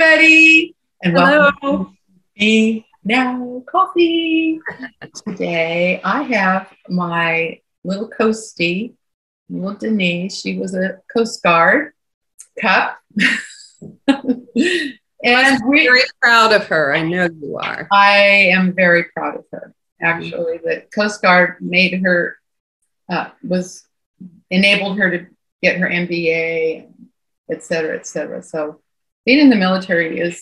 everybody, and welcome Hello. to Bnow Coffee. Today, I have my little coastie, little Denise. She was a Coast Guard cup. And we're very proud of her. I know you are. I am very proud of her. Actually, the Coast Guard made her, enabled her to get her MBA, et cetera, et cetera. So being in the military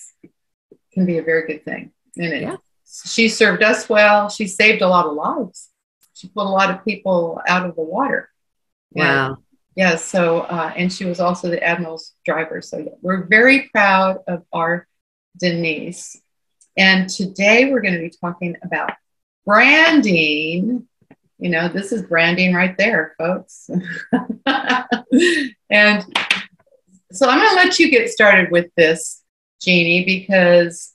can be a very good thing. And she served us well. She saved a lot of lives. She pulled a lot of people out of the water. Wow. Yeah. So, and she was also the Admiral's driver. So we're very proud of our Denise. And today we're going to be talking about branding. You know, this is branding right there, folks. And so I'm going to let you get started with this, Jeanie, because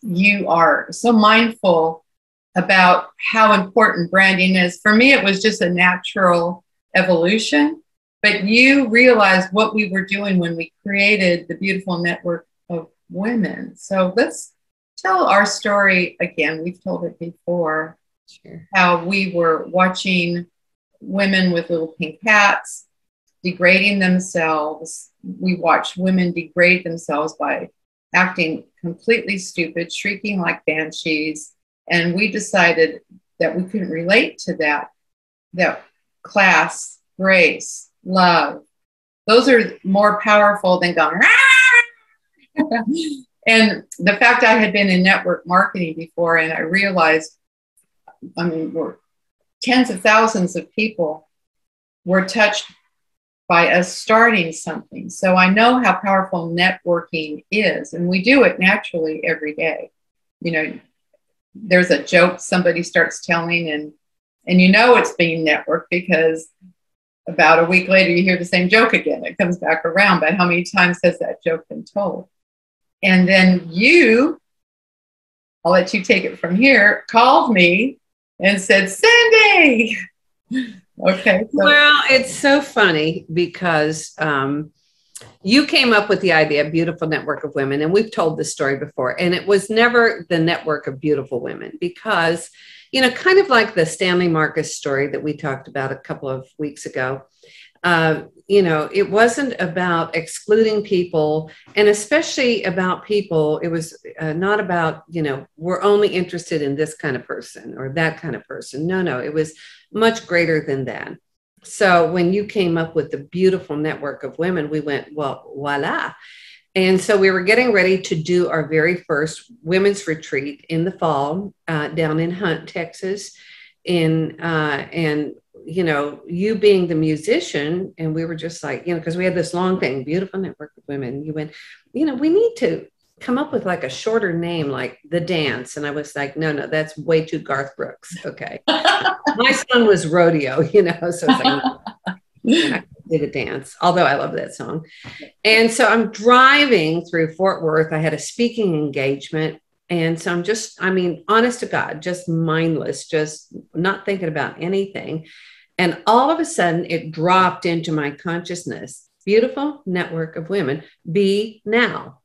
you are so mindful about how important branding is. For me, it was just a natural evolution, but you realized what we were doing when we created the beautiful network of women. So let's tell our story again. We've told it before. Sure. How we were watching women with little pink hats degrading themselves. We watched women degrade themselves by acting completely stupid, shrieking like banshees. And we decided that we couldn't relate to that class, grace, love, those are more powerful than going, and the fact I had been in network marketing before, and I realized, we're tens of thousands of people were touched by us starting something. So I know how powerful networking is, and we do it naturally every day. You know, there's a joke somebody starts telling, and you know it's being networked because about a week later you hear the same joke again. It comes back around, but how many times has that joke been told? And then I'll let you take it from here, called me and said, Cindy. Okay. So. Well, it's so funny because you came up with the idea, Beautiful Network of Women, and we've told this story before, and it was never the network of beautiful women because, you know, kind of like the Stanley Marcus story that we talked about a couple of weeks ago. You know, it wasn't about excluding people, and especially about people. It was not about, you know, we're only interested in this kind of person or that kind of person. No, it was much greater than that. So when you came up with the Beautiful Network of Women, we went, well, voila. And so we were getting ready to do our very first women's retreat in the fall down in Hunt, Texas. And you know, you being the musician, and we were just like, you know, because we had this long thing, Beautiful Network of Women. You went, you know, we need to come up with like a shorter name, like The Dance. And I was like, no, that's way too Garth Brooks. Okay. My son was Rodeo, you know, so it's like, and I did a dance, although I love that song. And so I'm driving through Fort Worth. I had a speaking engagement. And so honest to God, just mindless, just not thinking about anything. And all of a sudden it dropped into my consciousness, Beautiful Network of Women, be now.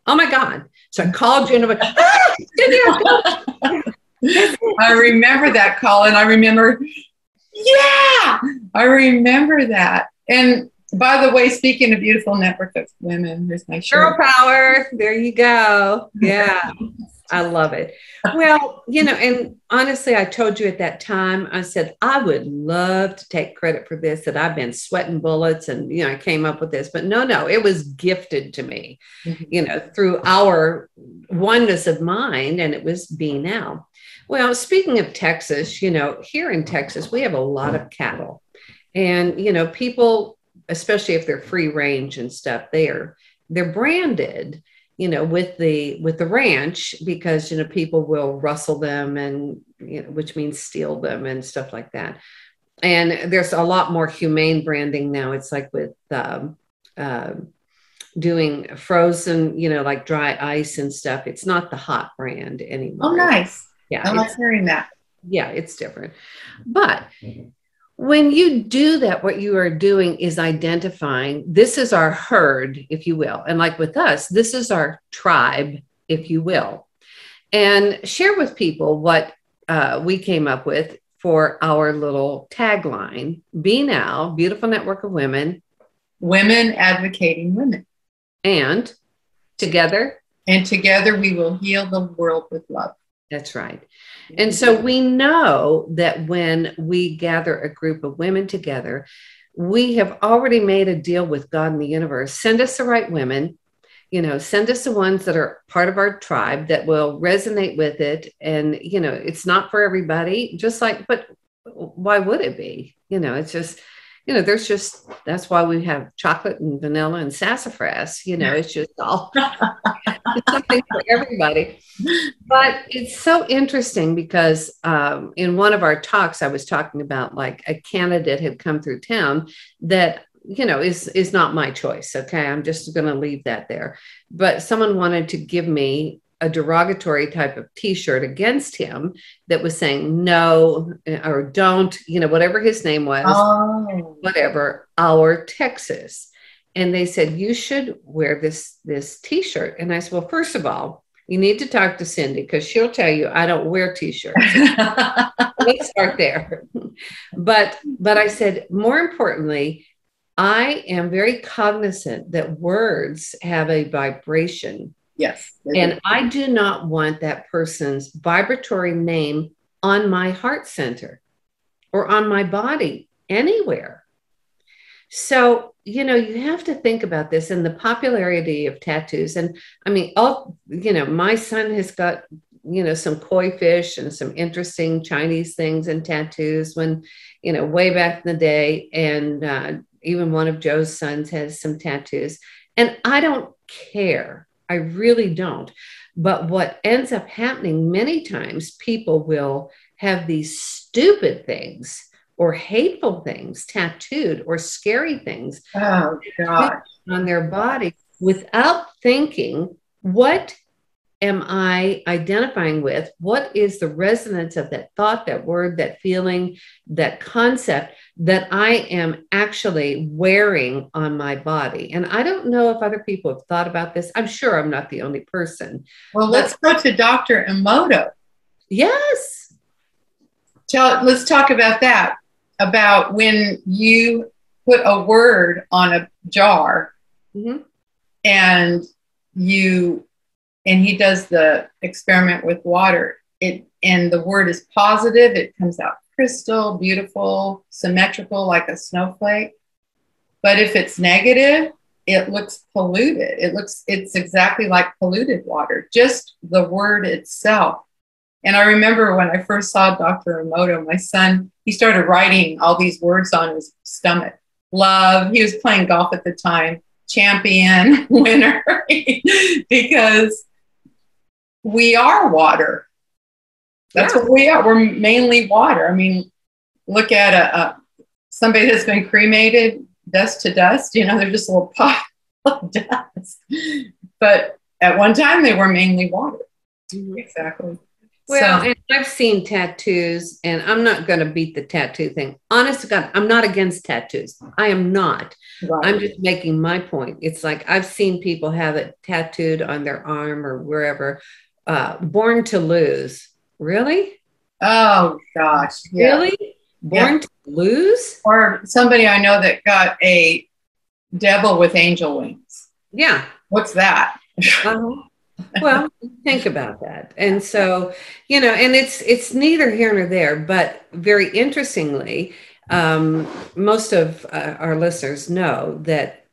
Oh my God. So I called you and I went, I remember that call, and I remember that. And by the way, speaking of Beautiful Network of Women, here's my shirt. Girl power. There you go. Yeah. I love it. Well, you know, and honestly, I told you at that time, I said, I would love to take credit for this, that I've been sweating bullets and, you know, I came up with this, but no, it was gifted to me, you know, through our oneness of mind, and it was Be Now. Well, speaking of Texas, you know, here in Texas, we have a lot of cattle, and, you know, people, especially if they're free range and stuff, they're branded, you know, with the ranch, because, you know, people will rustle them, and, you know, which means steal them and stuff like that. And there's a lot more humane branding now. It's like with doing frozen, you know, like dry ice and stuff. It's not the hot brand anymore. Oh, nice. Yeah. I like hearing that. Yeah, it's different. But When you do that, what you are doing is identifying, this is our herd, if you will. And like with us, this is our tribe, if you will. And share with people what we came up with for our little tagline: Bnow, beautiful network of women. Women advocating women. And together. And together we will heal the world with love. That's right. And so we know that when we gather a group of women together, we have already made a deal with God and the universe. Send us the right women, send us the ones that are part of our tribe that will resonate with it. And, it's not for everybody, just like, but why would it be? It's just, that's why we have chocolate and vanilla and sassafras, it's just all it's something for everybody. But it's so interesting because in one of our talks, I was talking about like a candidate had come through town that, is not my choice. Okay. I'm just going to leave that there. But someone wanted to give me a derogatory type of t-shirt against him that was saying no or don't, whatever his name was, whatever, our Texas. And they said, you should wear this t-shirt. And I said, well, first of all, you need to talk to Cindy because she'll tell you I don't wear t-shirts. Let's start there. But I said, more importantly, I am very cognizant that words have a vibration. Yes. And I do not want that person's vibratory name on my heart center or on my body anywhere. So, you have to think about this and the popularity of tattoos. And I mean, my son has got, some koi fish and some interesting Chinese things and tattoos when, way back in the day. And even one of Joe's sons has some tattoos. And I don't care. I really don't. But what ends up happening many times, people will have these stupid things or hateful things tattooed or scary things on their body without thinking, what am I identifying with? What is the resonance of that thought, that word, that feeling, that concept that I am actually wearing on my body? And I don't know if other people have thought about this. I'm sure I'm not the only person. Well, let's go to Dr. Emoto. Yes. Let's talk about that, about when you put a word on a jar and he does the experiment with water. And the word is positive. It comes out crystal, beautiful, symmetrical, like a snowflake. But if it's negative, it looks polluted. It's exactly like polluted water, just the word itself. And I remember when I first saw Dr. Emoto, my son, he started writing all these words on his stomach. Love, he was playing golf at the time, champion, winner, because we are water. That's what we are. We're mainly water. I mean, look at somebody that's been cremated, dust to dust. They're just a little pile of dust. But at one time, they were mainly water. Exactly. Well, and I've seen tattoos, and I'm not going to beat the tattoo thing. Honest to God, I'm not against tattoos. I am not. Right. I'm just making my point. It's like I've seen people have it tattooed on their arm or wherever. Born to lose. Really? Oh, gosh. Yeah. Really? Born to lose? Or somebody I know that got a devil with angel wings. Yeah. What's that? Well, think about that. And so, and it's neither here nor there, but very interestingly, most of our listeners know that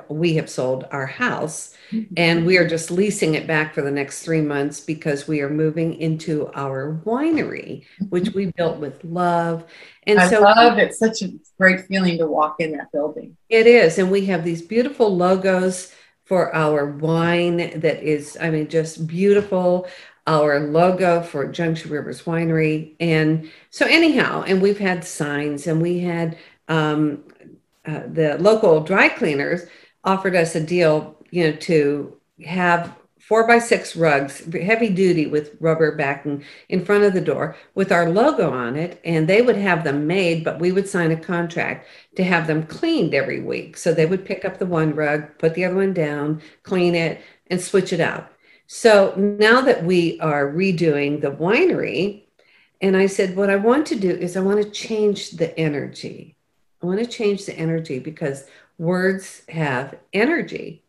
we have sold our house, and we are just leasing it back for the next 3 months because we are moving into our winery, which we built with love. And I love it. It's such a great feeling to walk in that building. It is. And we have these beautiful logos for our wine that is, just beautiful. Our logo for Junction Rivers Winery. And so anyhow, and we've had signs, and we had the local dry cleaners offered us a deal, to have 4x6 rugs, heavy duty with rubber backing in front of the door with our logo on it. And they would have them made, but we would sign a contract to have them cleaned every week. So they would pick up the one rug, put the other one down, clean it, and switch it out. So now that we are redoing the winery, and I said, what I want to do is I want to change the energy. I want to change the energy because words have energy.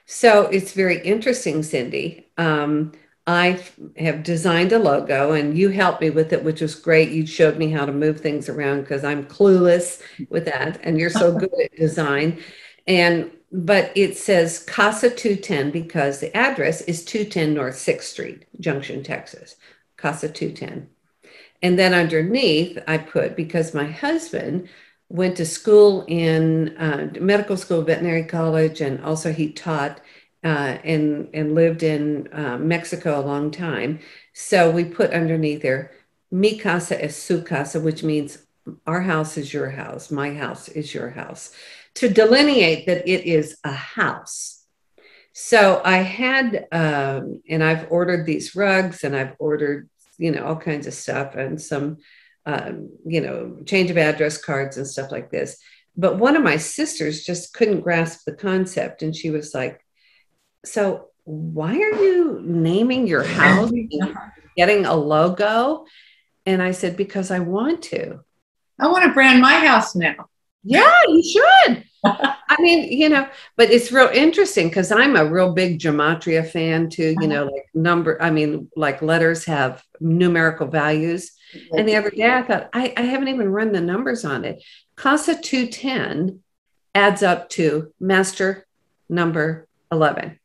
So it's very interesting, Cindy. I have designed a logo and you helped me with it, which was great. You showed me how to move things around because I'm clueless with that. And you're so good at design. But it says Casa 210 because the address is 210 North 6th Street, Junction, Texas, Casa 210. And then underneath I put, because my husband went to school in medical school, veterinary college, and also he taught and lived in Mexico a long time. So we put underneath there, Mi casa es su casa, which means our house is your house, my house is your house, to delineate that it is a house. So I had, and I've ordered these rugs and I've ordered, all kinds of stuff and some change of address cards and stuff like this. But one of my sisters just couldn't grasp the concept. And she was like, so why are you naming your house, getting a logo? And I said, because I want to. I want to brand my house now. Yeah, you should. I mean, but it's real interesting because I'm a real big gematria fan too, like letters have numerical values. And the other day I thought, I haven't even run the numbers on it. Casa 210 adds up to master number 11.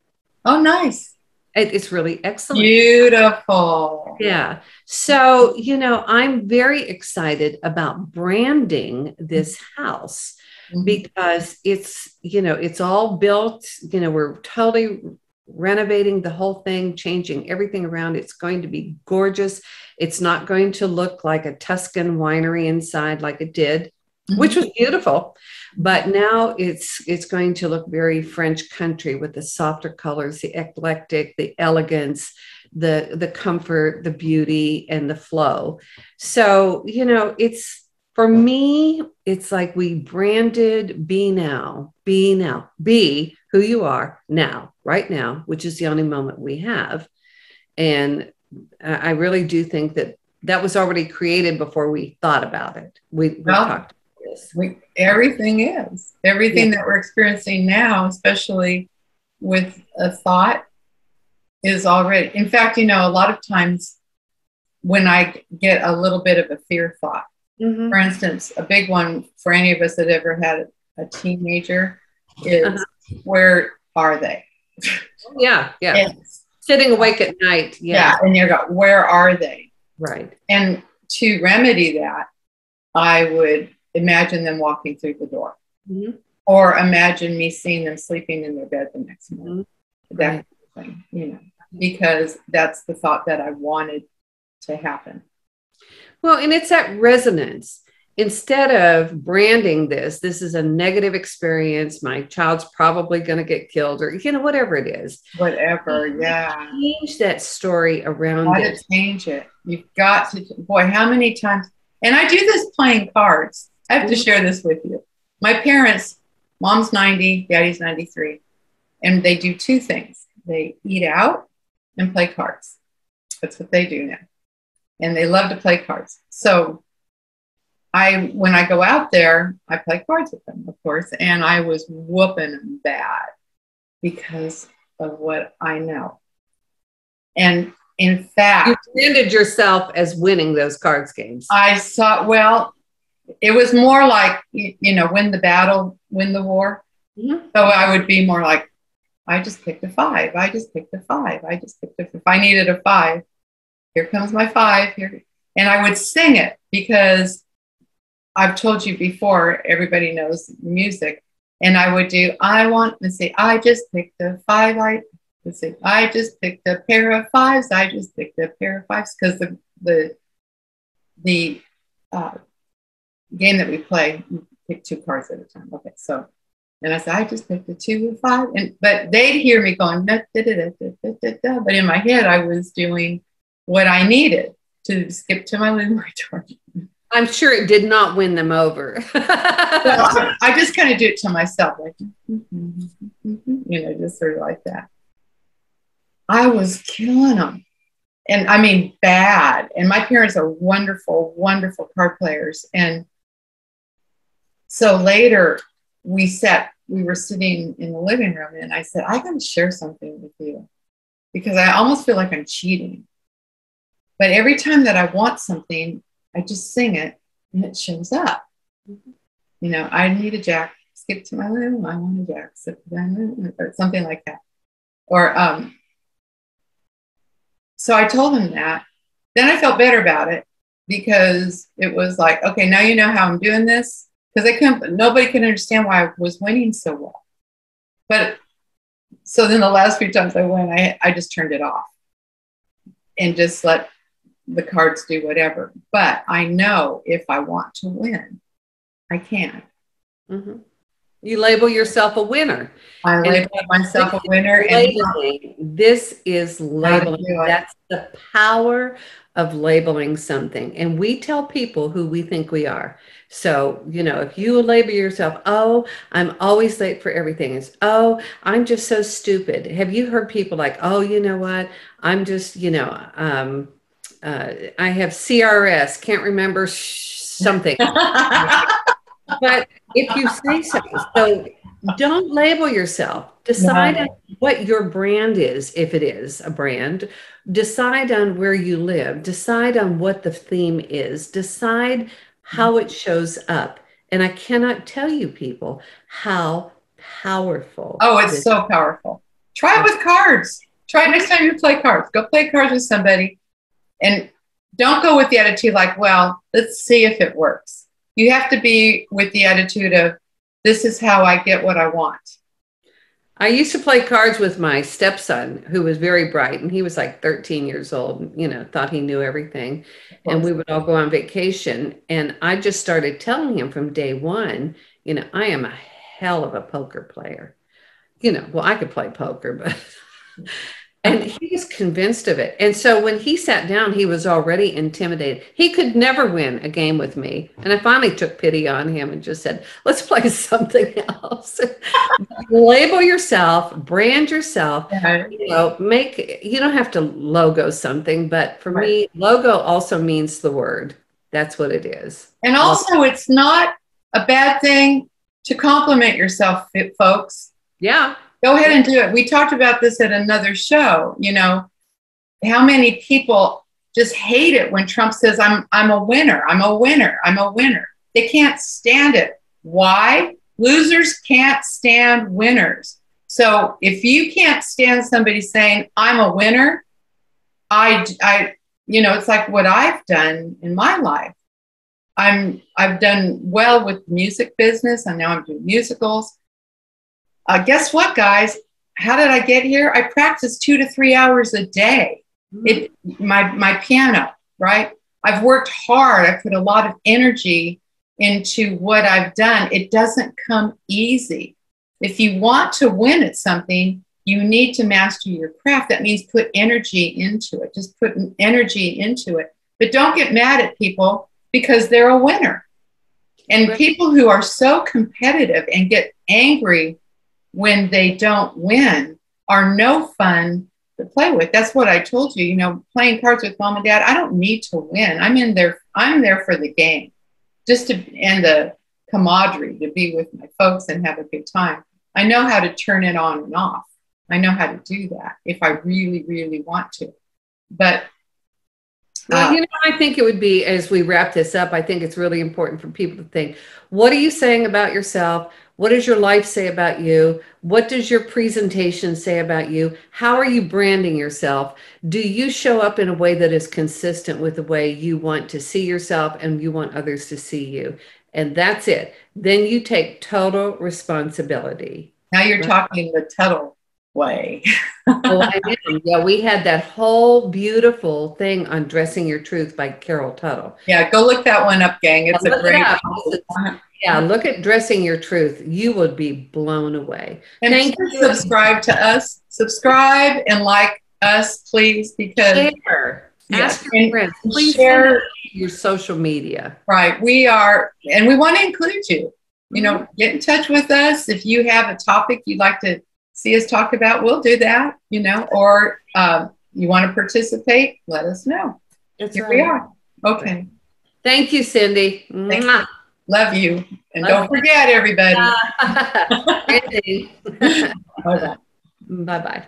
Oh, nice. It's really excellent. Beautiful. Yeah. So, I'm very excited about branding this house because it's all built, we're totally renovating the whole thing, changing everything around. It's going to be gorgeous. It's not going to look like a Tuscan winery inside like it did, which was beautiful. But now it's going to look very French country with the softer colors, the eclectic, the elegance, the comfort, the beauty, and the flow. So, it's, for me, it's like we branded be who you are now, right now, which is the only moment we have. And I really do think that was already created before we thought about it. We talked about this. Everything that we're experiencing now, especially with a thought, is already. In fact, a lot of times when I get a little bit of a fear thought, for instance, a big one for any of us that ever had a teenager is, where are they? Yeah. Sitting awake at night. Yeah. And you go, where are they? Right. And to remedy that, I would imagine them walking through the door, or imagine me seeing them sleeping in their bed the next morning. That kind of thing, because that's the thought that I wanted to happen. Well, and it's that resonance. Instead of branding this is a negative experience, my child's probably going to get killed, or whatever it is. Whatever, yeah. Change that story around it. Change it. You've got to. Boy, how many times? And I do this playing cards. I have to share this with you. My parents, mom's 90, daddy's 93, and they do two things. They eat out and play cards. That's what they do now. And they love to play cards. So when I go out there, I play cards with them, of course, and I was whooping them bad because of what I know. And in fact, you branded yourself as winning those cards games. I saw, well, it was more like, win the battle, win the war. So I would be more like, I just picked a 5. I just picked a 5. I just picked a 5. If I needed a 5, here comes my 5 here. And I would sing it because I've told you before, everybody knows music. And I would do, I just picked a 5. I just picked a pair of 5s. I just picked a pair of 5s. Because the game that we play, we pick 2 cards at a time. Okay, so And I said, I just picked a 2 or 5. But they'd hear me going, da, da, da, da, da, da, da. But in my head, I was doing what I needed to skip to my laboratory. I'm sure it did not win them over. Well, I just kind of do it to myself, like, just sort of like that. I was killing them. And I mean, bad. And my parents are wonderful, wonderful card players. And so later we were sitting in the living room, and I said, I got to share something with you because I almost feel like I'm cheating. But every time that I want something, I just sing it and it shows up. I need a jack, skip to my living room, I want a jack, skip to my living room, or something like that. Or, so I told him that. Then I felt better about it because it was like, okay, now you know how I'm doing this. Because nobody could understand why I was winning so well. But so then the last few times I went, I just turned it off and just let the cards do whatever. But I know if I want to win, I can. Mm-hmm. You label yourself a winner. I label myself a winner. Labeling. This is labeling. That's the power of labeling something. And we tell people who we think we are. So, if you label yourself, oh, I'm always late for everything. It's, oh, I'm just so stupid. Have you heard people like, oh, you know what? I'm just, I have CRS, can't remember something. But if you say so don't label yourself. Decide on what your brand is, if it is a brand. Decide on where you live. Decide on what the theme is. Decide how it shows up. And I cannot tell you, people, how powerful. Oh, it's so powerful. Try it with cards. Try it next time you play cards. Go play cards with somebody. And don't go with the attitude like, well, let's see if it works. You have to be with the attitude of, this is how I get what I want. I used to play cards with my stepson, who was very bright, and he was like 13 years old, thought he knew everything. And we would all go on vacation. And I just started telling him from day one, I am a hell of a poker player. Well, I could play poker, but... And he was convinced of it. And so when he sat down, he was already intimidated. He could never win a game with me. And I finally took pity on him and just said, let's play something else. Label yourself, brand yourself, you don't have to logo something, but for me, logo also means the word. That's what it is. And also it's not a bad thing to compliment yourself, folks. Yeah. Go ahead and do it. We talked about this at another show. How many people just hate it when Trump says, I'm a winner. I'm a winner. I'm a winner. They can't stand it. Why? Losers can't stand winners. So if you can't stand somebody saying, I'm a winner, it's like what I've done in my life. I've done well with the music business, and now I'm doing musicals. Guess what, guys? How did I get here? I practice 2 to 3 hours a day. My piano, right? I've worked hard. I put a lot of energy into what I've done. It doesn't come easy. If you want to win at something, you need to master your craft. That means put energy into it. Just put energy into it. But don't get mad at people because they're a winner. And people who are so competitive and get angry when they don't win are no fun to play with. That's what I told you, playing cards with mom and dad. I don't need to win. I'm there for the game, and the camaraderie, to be with my folks and have a good time. I know how to turn it on and off. I know how to do that if I really, really want to. But well, I think it would be, as we wrap this up, I think it's really important for people to think, what are you saying about yourself? What does your life say about you? What does your presentation say about you? How are you branding yourself? Do you show up in a way that is consistent with the way you want to see yourself and you want others to see you? And that's it. Then you take total responsibility. Now you're talking the Tuttle way. Oh, I know. Yeah, we had that whole beautiful thing on Dressing Your Truth by Carol Tuttle. Yeah, go look that one up, gang. It's a great Yeah, look at Dressing Your Truth. You would be blown away. And Thank please you. subscribe to us. Subscribe and like us, please, because Share. yes, Ask your friends. Please share send your social media. Right. We are, and we want to include you. You know, get in touch with us. If you have a topic you'd like to see us talk about, we'll do that, you know, or you want to participate, let us know. Here we are. Okay. Thank you, Cindy. Thank you. Love you. And don't forget, everybody. Bye-bye. Bye-bye. Bye-bye.